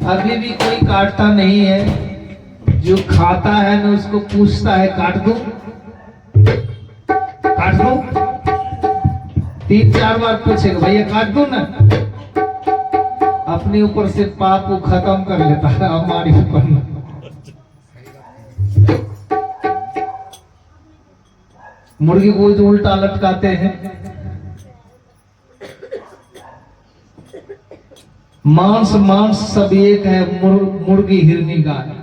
अभी भी कोई काटता नहीं है। जो खाता है ना उसको पूछता है काट दूं, काट दूं, 3-4 बार पूछेगा भैया काट दूं ना। अपने ऊपर से पाप को खत्म कर लेता है, हमारे ऊपर ना। मुर्गी को जो उल्टा लटकाते हैं, मांस मांस सब एक है, मुर्गी हिरनी गाय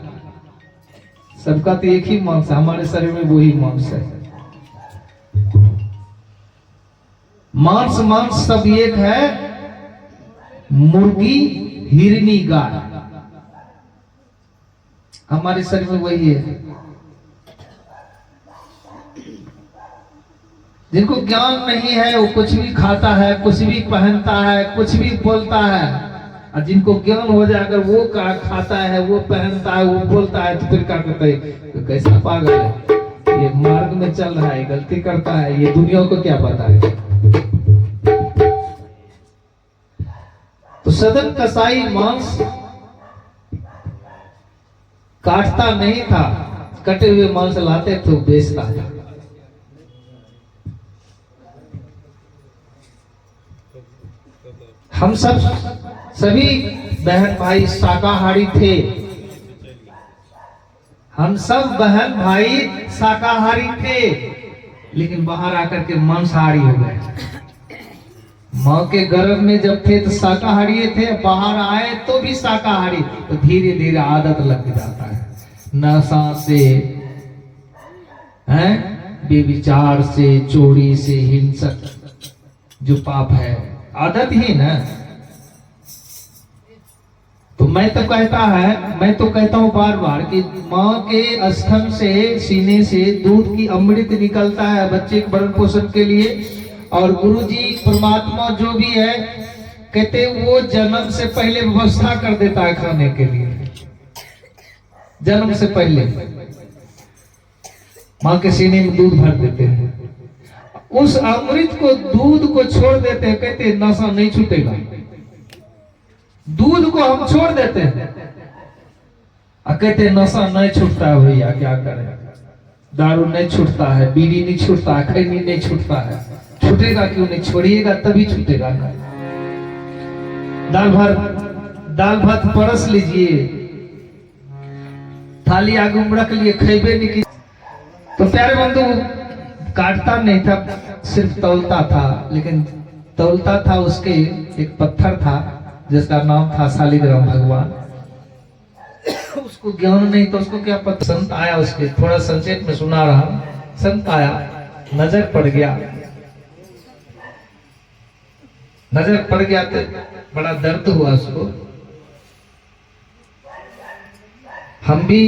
सबका तो एक ही मांस है, हमारे शरीर में वही मांस है। मांस मांस सब एक है, मुर्गी हिरनी गाय हमारे शरीर में वही है। जिनको ज्ञान नहीं है वो कुछ भी खाता है, कुछ भी पहनता है, कुछ भी बोलता है। और जिनको ज्ञान हो जाए, अगर वो खाता है, वो पहनता है, वो बोलता है, तो फिर क्या करता है? तो कैसा पागल है, ये मार्ग में चल रहा है, गलती करता है, ये दुनिया को क्या पता है। तो सदन कसाई मांस काटता नहीं था, कटे हुए मांस लाते तो बेचता था। हम सभी बहन भाई शाकाहारी थे, हम सब बहन भाई शाकाहारी थे, लेकिन बाहर आकर के मांसाहारी हो गए। माँ के गर्भ में जब थे तो शाकाहारी थे, बाहर आए तो भी शाकाहारी। तो धीरे धीरे आदत लग जाता है, नशा से, हैं, बेविचार से, चोरी से, हिंसक जो पाप है, आदत ही ना। तो मैं तो कहता हूं बार बार कि माँ के स्तन से, सीने से दूध की अमृत निकलता है बच्चे के भरण पोषण के लिए। और गुरुजी परमात्मा जो भी है, कहते वो जन्म से पहले व्यवस्था कर देता है खाने के लिए। जन्म से पहले माँ के सीने में दूध भर देते हैं, उस अमृत को, दूध को छोड़ देते हैं। कहते नशा नहीं छूटेगा, दूध को हम छोड़ देते हैं, कहते नशा नहीं छूटता है। भैया क्या करें, दारू नहीं छूटता है, बीड़ी नहीं छूटता है, खैनी नहीं छूटता है। छूटेगा क्यों नहीं, छोड़िएगा तभी छूटेगा ना। दाल भात परस लीजिए, थाली आगे में रख लिए, खेबे नहीं की। तो प्यारे बंधु, काटता नहीं था, सिर्फ तौलता था। लेकिन तौलता था, उसके एक पत्थर था जिसका नाम था शालिग्राम भगवान। उसको ज्ञान नहीं तो उसको क्या पता। संत आया, उसके थोड़ा संक्षेप में सुना रहा। संत आया, नजर पड़ गया तो बड़ा दर्द हुआ उसको। हम भी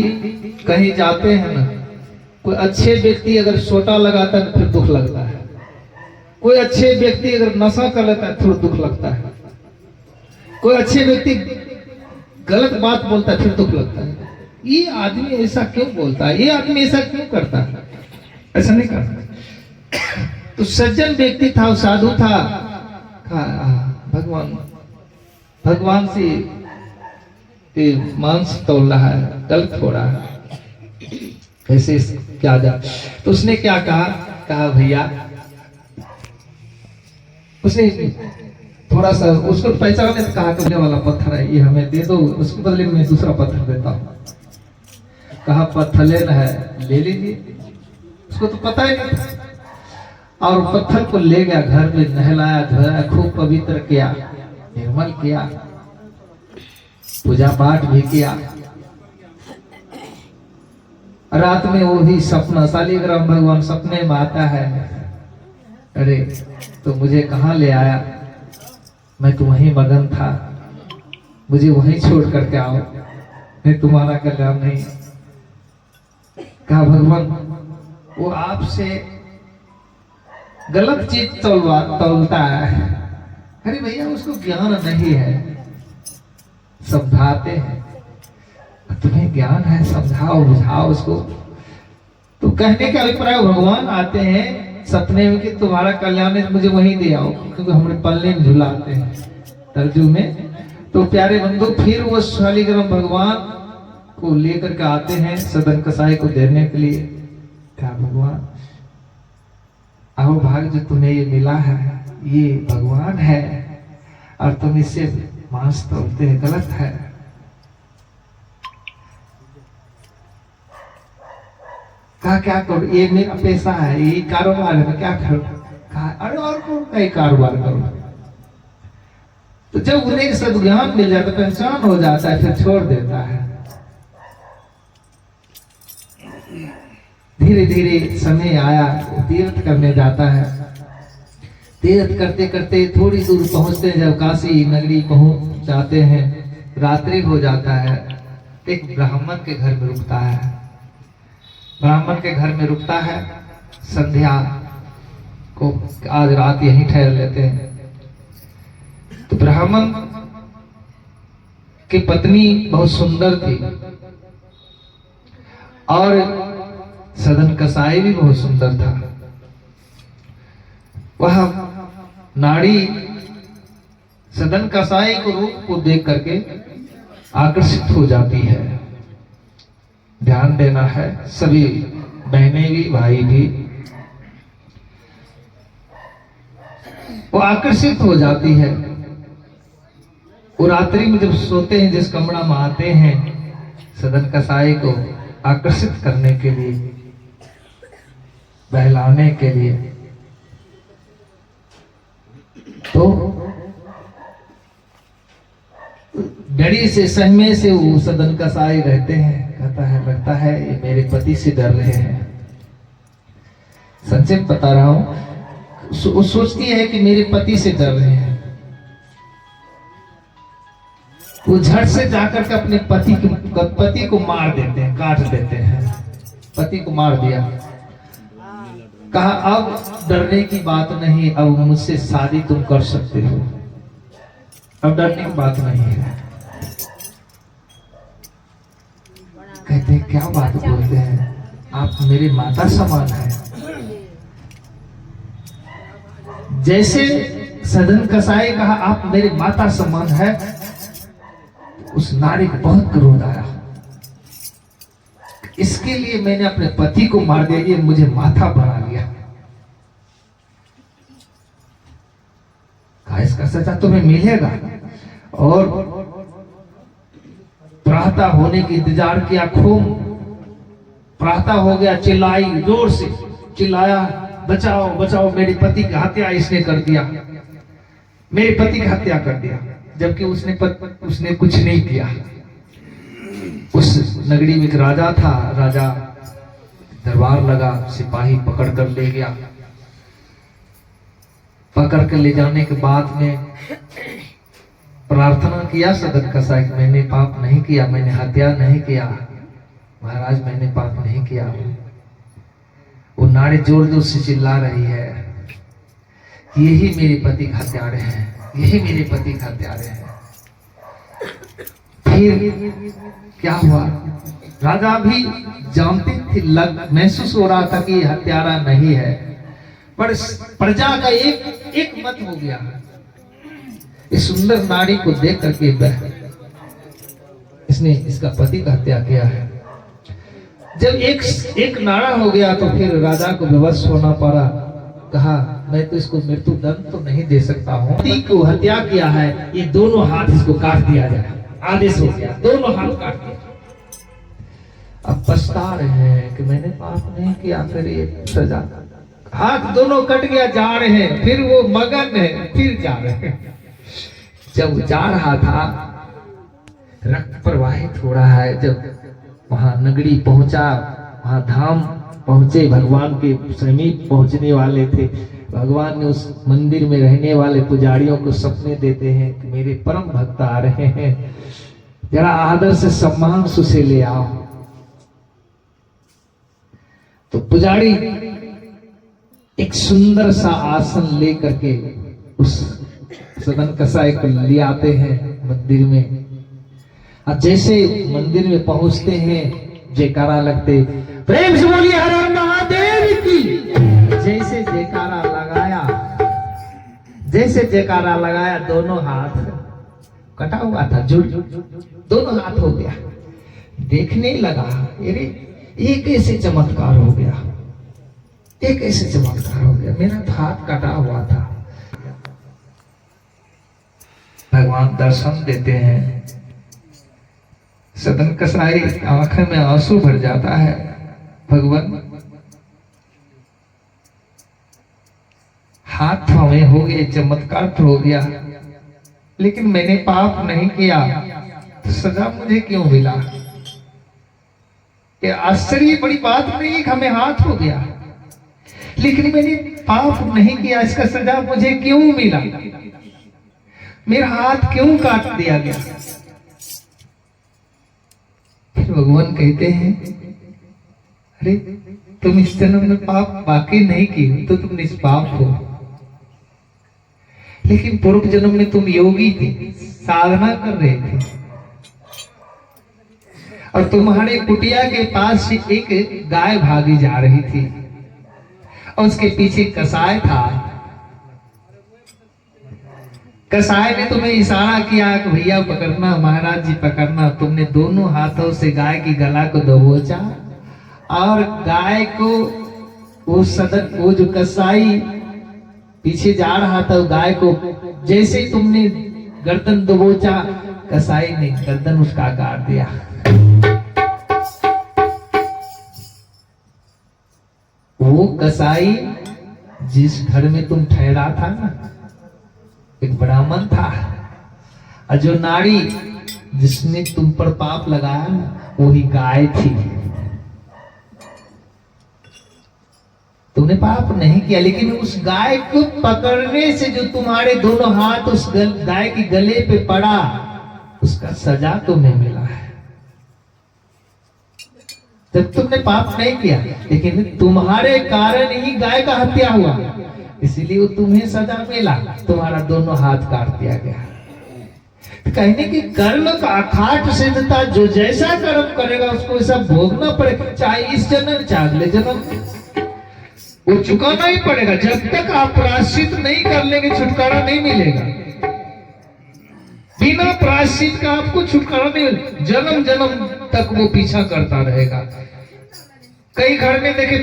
कहीं जाते हैं ना, कोई अच्छे व्यक्ति अगर सोटा लगाता है तो फिर दुख लगता है, कोई अच्छे व्यक्ति अगर नशा कर लेता है फिर दुख लगता है, कोई अच्छे व्यक्ति गलत बात बोलता है फिर दुख लगता है। ये आदमी ऐसा क्यों बोलता है, ये आदमी ऐसा क्यों करता है, ऐसा नहीं करता। तो सज्जन व्यक्ति था, साधु था, भगवान से मांस तोल रहा है, गलत हो रहा है, कैसे क्या जा। तो उसने क्या कहा भैया, उसने थोड़ा सा उसको पहचान ने कहा कि वाला पत्थर है, ये हमें दे दो, उसके बदले में दूसरा पत्थर देता हूँ। कहा पत्थर है, ले लीजिए। उसको तो पता ही नहीं था। और पत्थर को ले गया, घर में नहलाया धोया, खूब पवित्र किया, निर्मल किया, पूजा पाठ भी किया। रात में वो भी सपना, शालिग्राम भगवान सपने में आता है, अरे तो मुझे कहाँ ले आया, मैं तो वहीं मगन था, मुझे वहीं छोड़ करके आओ, नहीं तुम्हारा कल्याण नहीं। कहा भगवान वो आपसे गलत चीज तौलता है। अरे भैया उसको ज्ञान नहीं है, समझाते हैं, तुम्हें ज्ञान है, समझाओ बुझाओ उसको। तो कहने का अभिप्राय, भगवान आते हैं सपने में कि तुम्हारा कल्याण है, मुझे वहीं दे आओ, क्योंकि हमारे पल्ले में झुलाते हैं, तर्जु में तो प्यारे बंधु फिर वो शालिग्राम भगवान को लेकर के आते हैं सदन कसाई को देने के लिए। क्या भगवान आओ भाग, जो तुम्हें ये मिला है ये भगवान है और तुम इससे मांस तोड़ते हैं, गलत है। कहा क्या करो, ये मेरा पैसा है, ये कारोबार है, मैं क्या करूं? कहा अरे और कौन का कारोबार करो। तो जब उन्हें सद्ज्ञान मिल जाता, पहचान हो जाता है, फिर छोड़ देता है। धीरे धीरे समय आया, तीर्थ करने जाता है। तीर्थ करते करते थोड़ी दूर पहुंचते हैं, जब काशी नगरी पहुंच जाते हैं, रात्रि हो जाता है। एक ब्राह्मण के घर में रुकता है। ब्राह्मण के घर में रुकता है, संध्या को आज रात यहीं ठहर लेते हैं। तो ब्राह्मण की पत्नी बहुत सुंदर थी और सदन कसाई भी बहुत सुंदर था। वह नाड़ी सदन कसाई को रूप को देख करके आकर्षित हो जाती है। ध्यान देना है, सभी बहनें भी भाई भी, वो आकर्षित हो जाती है। वो रात्रि में जब सोते हैं, जिस कमरा में आते हैं सदन कसाई को आकर्षित करने के लिए, बहलाने के लिए, तो डरी से सहमे से वो सदन कसाई रहते हैं। कहता है लगता है ये मेरे पति से डर रहे हैं। संक्षेप बता रहा हूं। वो सोचती है कि मेरे पति से डर रहे हैं। वो झट से जाकर के अपने पति को मार देते हैं, काट देते हैं। पति को मार दिया। कहा अब डरने की बात नहीं, अब मुझसे शादी तुम कर सकते हो, अब डरने की बात नहीं है। कहते हैं क्या बात बोलते हैं, आप मेरे माता समान हैं। जैसे सदन कसाई कहा आप मेरे माता समान है, उस नारी को बहुत क्रोध आया। इसके लिए मैंने अपने पति को मार दिया, ये मुझे माथा बना लिया। कहा इसका सजा तुम्हें मिलेगा। और प्रातः होने की इंतजार किया। खूब प्रातः हो गया, चिल्लाई, जोर से चिल्लाया, बचाओ बचाओ, मेरे पति की हत्या इसने कर दिया, मेरे पति की हत्या कर दिया। जबकि उसने कुछ नहीं किया। उस नगरी में एक राजा था, राजा दरबार लगा, सिपाही पकड़ कर ले गया। पकड़ कर ले जाने के बाद में प्रार्थना किया सदन कसाई, मैंने पाप नहीं किया, मैंने हत्या नहीं किया महाराज, मैंने पाप नहीं किया। वो नारी जोर जोर से चिल्ला रही है, यही मेरे पति का हत्यारे हैं, यही मेरे पति का हत्यारे हैं। फिर क्या हुआ, राजा भी जानते थे, महसूस हो रहा था कि हत्यारा नहीं है, पर प्रजा का एक मत हो गया। इस सुंदर नारी को देख करके इसने इसका पति का हत्या किया है। जब एक नारा हो गया तो फिर राजा को विवश होना पड़ा। कहा मैं तो इसको मृत्यु दंड तो नहीं दे सकता हूँ, पति को हत्या किया है, ये दोनों हाथ इसको काट दिया जाए। आदेश हो गया, दोनों हाथ काट दिया। अब पछता रहे हैं कि मैंने पाप नहीं किया, फिर ये सजा। हाथ दोनों कट गया, जा रहे हैं, फिर वो मगन है, फिर जा रहे हैं। जब जा रहा था, रक्त प्रवाहित हो रहा है। जब वहां नगरी पहुंचा, वहां धाम पहुंचे, भगवान के समीप पहुंचने वाले थे। भगवान ने उस मंदिर में रहने वाले पुजारियों को सपने देते हैं कि मेरे परम भक्त आ रहे हैं, जरा आदर से सम्मान से ले आओ। तो पुजारी एक सुंदर सा आसन लेकर के उस सदन कसाई को ले आते हैं मंदिर में। अब जैसे मंदिर में पहुंचते हैं, जयकारा लगते, प्रेम से बोलिए हर हर महादेव की। जैसे जयकारा लगाया, दोनों हाथ कटा हुआ था, जुड़ दोनों हाथ हो गया। देखने लगा, अरे ये कैसे चमत्कार हो गया, ये कैसे चमत्कार हो गया, मेरा तो हाथ कटा हुआ था। भगवान दर्शन देते हैं, सदन कसाई आंखें में आंसू भर जाता है। भगवान हाथ हमें हो गए, चमत्कार तो हो गया, लेकिन मैंने पाप नहीं किया तो सजा मुझे क्यों मिला? ये आश्चर्य बड़ी बात नहीं है कि हमें हाथ हो गया, लेकिन मैंने पाप नहीं किया, इसका सजा मुझे क्यों मिला? मेरा हाथ क्यों काट दिया गया? फिर भगवान कहते हैं, अरे तुम इस जन्म में पाप बाकी नहीं किए तो तुम निष्पाप हो, लेकिन पूर्व जन्म में तुम योगी थे, साधना कर रहे थे, और तुम्हारे कुटिया के पास से एक गाय भागी जा रही थी और उसके पीछे कसाय था। कसाय ने तुम्हें इशारा किया कि भैया पकड़ना, महाराज जी पकड़ना। तुमने दोनों हाथों से गाय की गला को दबोचा और गाय को वो जो कसाई पीछे जा रहा था, गाय को जैसे ही तुमने गर्दन दबोचा, कसाई ने गर्दन उसका काट दिया। वो कसाई जिस घर में तुम ठहरा था ना, एक ब्राह्मण था, और जो नारी जिसने तुम पर पाप लगाया ना, वही गाय थी। तुमने पाप नहीं किया, लेकिन उस गाय को पकड़ने से जो तुम्हारे दोनों हाथ उस गाय की गले पे पड़ा, उसका सजा तुम्हें मिला है। जब तुमने पाप नहीं किया, लेकिन तुम्हारे कारण ही गाय का हत्या हुआ, इसीलिए वो तुम्हें सजा मिला, तुम्हारा दोनों हाथ काट दिया गया। तो कहने की कर्म का अखाट सिद्धता, जो जैसा कर्म करेगा उसको ऐसा भोगना पड़ेगा, चाहे इस जन्म चाहे अगले जन्म, वो चुकाना ही पड़ेगा। जब तक आप प्रायश्चित नहीं कर लेंगे छुटकारा नहीं मिलेगा। बिना प्रायश्चित का आपको छुटकारा नहीं मिलेगा, जन्म जन्म तक वो पीछा करता रहेगा। कई घर में देखे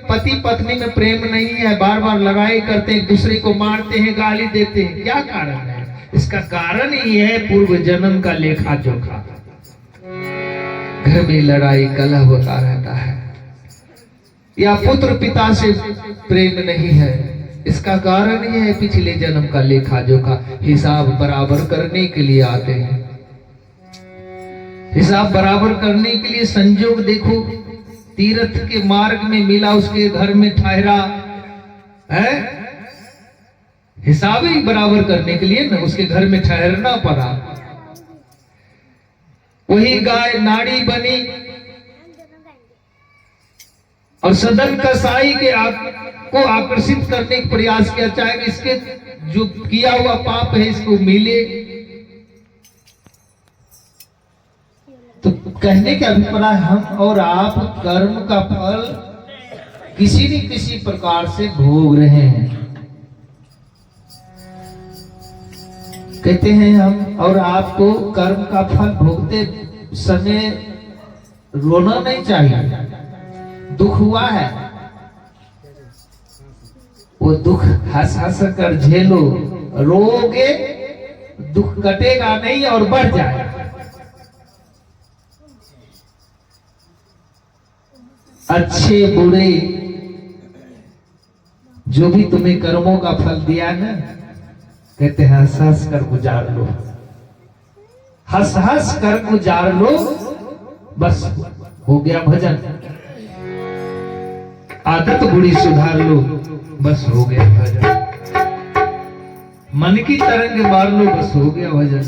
पति पत्नी में प्रेम नहीं है, बार बार लड़ाई करते हैं, दूसरे को मारते हैं, गाली देते हैं। क्या कारण है? इसका कारण ही है पूर्व जन्म का लेखा जोखा। घर में लड़ाई कलह होता रहता है, या पुत्र पिता से प्रेम नहीं है, इसका कारण ही है पिछले जन्म का लेखा जोखा। हिसाब बराबर करने के लिए आते हैं, हिसाब बराबर करने के लिए। संजोग देखो, तीर्थ के मार्ग में मिला, उसके घर में ठहरा है, हिसाब ही बराबर करने के लिए ना उसके घर में ठहरना पड़ा। वही गाय नाड़ी बनी और सदन कसाई के को आकर्षित करने का प्रयास किया, चाहे इसके जो किया हुआ पाप है इसको मिले। तो कहने का अभिप्राय, हम और आप कर्म का फल किसी न किसी प्रकार से भोग रहे हैं। कहते हैं हम और आपको कर्म का फल भोगते समय रोना नहीं चाहिए। दुख हुआ है, वो दुख हंस हंस कर झेलो, रोगे दुख कटेगा नहीं और बढ़ जाएगा। अच्छे बुरे जो भी तुम्हें कर्मों का फल दिया ना, कहते हैं हंस हंस कर गुजार लो, हंस हंस कर गुजार लो, बस हो गया भजन। आदत बुरी सुधार लो, बस हो गया भजन। मन की तरंग मार लो, बस हो गया भजन।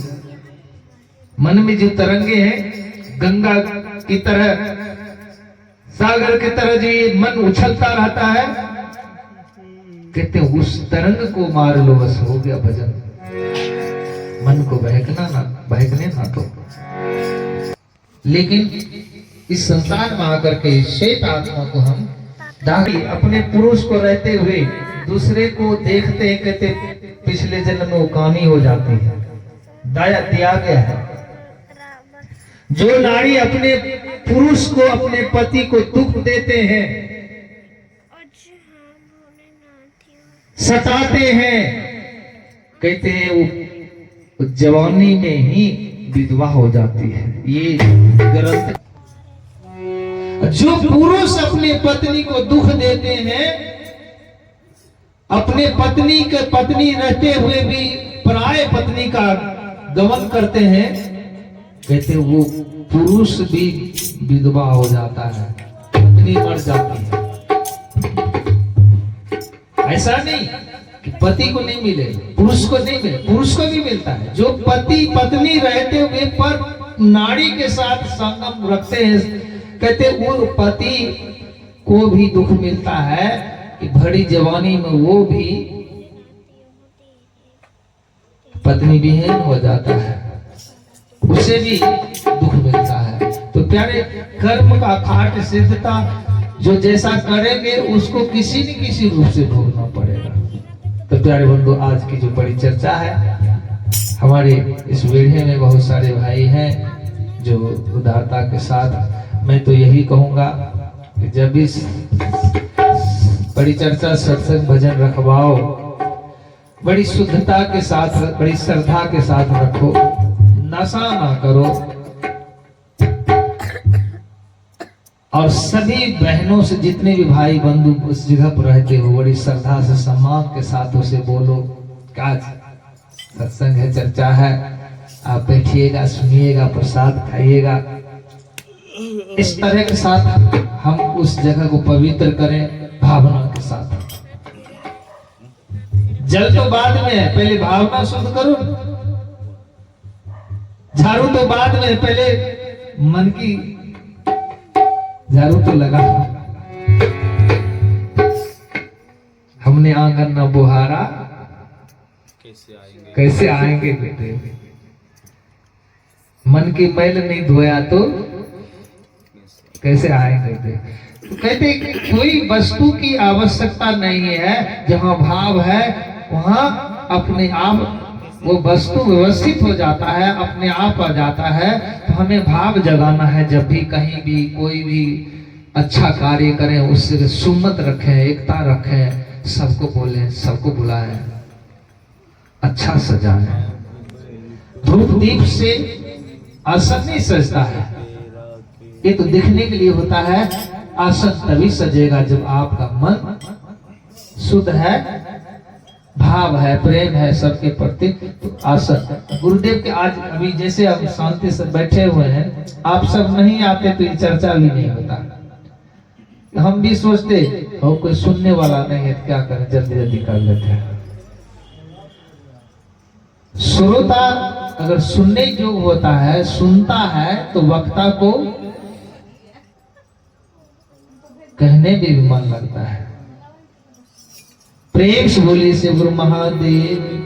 मन में जो तरंगे हैं, गंगा की तरह, सागर की तरह जो ये मन उछलता रहता है, कहते हैं उस तरंग को मार लो, बस हो गया भजन। मन को बहकने ना तो। लेकिन इस संसार में आकर के श्वेत आत्मा को हम दागी अपने पुरुष को रहते हुए दूसरे को देखते हैं, कहते पिछले जन्म में वो कामी हो जाती है, दिया गया है। जो नारी अपने पुरुष को, अपने पति को दुख देते हैं, सताते हैं, कहते हैं वो जवानी में ही विधवा हो जाती है। ये ग्रंथ। जो पुरुष अपने पत्नी को दुख देते हैं, अपने पत्नी के पत्नी रहते हुए भी पराये पत्नी का गमन करते हैं, कहते वो पुरुष भी विधवा हो जाता है, पत्नी मर जाती है। ऐसा नहीं कि पति को नहीं मिले, पुरुष को नहीं मिले, पुरुष को भी मिलता है। जो पति पत्नी रहते हुए पर नारी के साथ संगम रखते हैं, कहते वो पति को भी दुख मिलता है कि भरी जवानी में वो भी पत्नी विहीन हो जाता है, उसे भी दुख मिलता है। तो प्यारे, कर्म का खाट सिद्धता, जो जैसा करेंगे उसको किसी न किसी रूप से भोगना पड़ेगा। तो प्यारे बंधु, आज की जो बड़ी चर्चा है, हमारे इस वेढ़े में बहुत सारे भाई हैं जो उदारता के साथ, मैं तो यही कहूंगा कि जब इस बड़ी चर्चा, सत्संग, भजन रखवाओ, बड़ी शुद्धता के साथ, बड़ी श्रद्धा के साथ रखो, नशा ना करो, और सभी बहनों से, जितने भी भाई बंधु उस जगह पर रहते हो, बड़ी श्रद्धा से, सम्मान के साथ उसे बोलो, काज सत्संग है, चर्चा है, आप बैठिएगा, सुनिएगा, प्रसाद खाइएगा। इस तरह के साथ हम उस जगह को पवित्र करें, भावना के साथ। जल तो बाद में है, पहले भावना शुद्ध करो। झाड़ू तो बाद में है, पहले मन की झाड़ू तो लगा। हमने आंगन न बुहारा, कैसे आएंगे बेटे। मन की मैल नहीं धोया तो कैसे आएंगे बेटे। कहते कोई वस्तु की आवश्यकता नहीं है, जहां भाव है वहां अपने आप वो वस्तु व्यवस्थित हो जाता है, अपने आप आ जाता है। तो हमें भाव जगाना है, जब भी कहीं भी कोई भी अच्छा कार्य करें, उससे सुन्नत रखें, एकता रखें, सबको बोलें, सबको बुलाएं, अच्छा सजाएं। धूप दीप से आसन नहीं सजता है, ये तो दिखने के लिए होता है। आसन तभी सजेगा जब आपका मन शुद्ध है, भाव है, प्रेम है सबके प्रति। तो आसन गुरुदेव के आज अभी जैसे आप शांति से बैठे हुए हैं, आप सब नहीं आते तो ये चर्चा भी नहीं होता। हम भी सोचते हो कोई सुनने वाला नहीं है, क्या करें, जल्दी जल्दी कर लेते हैं। श्रोता अगर सुनने योग्य होता है, सुनता है, तो वक्ता को कहने में भी मन लगता है। प्रेम से बोली से गुरु महादेव।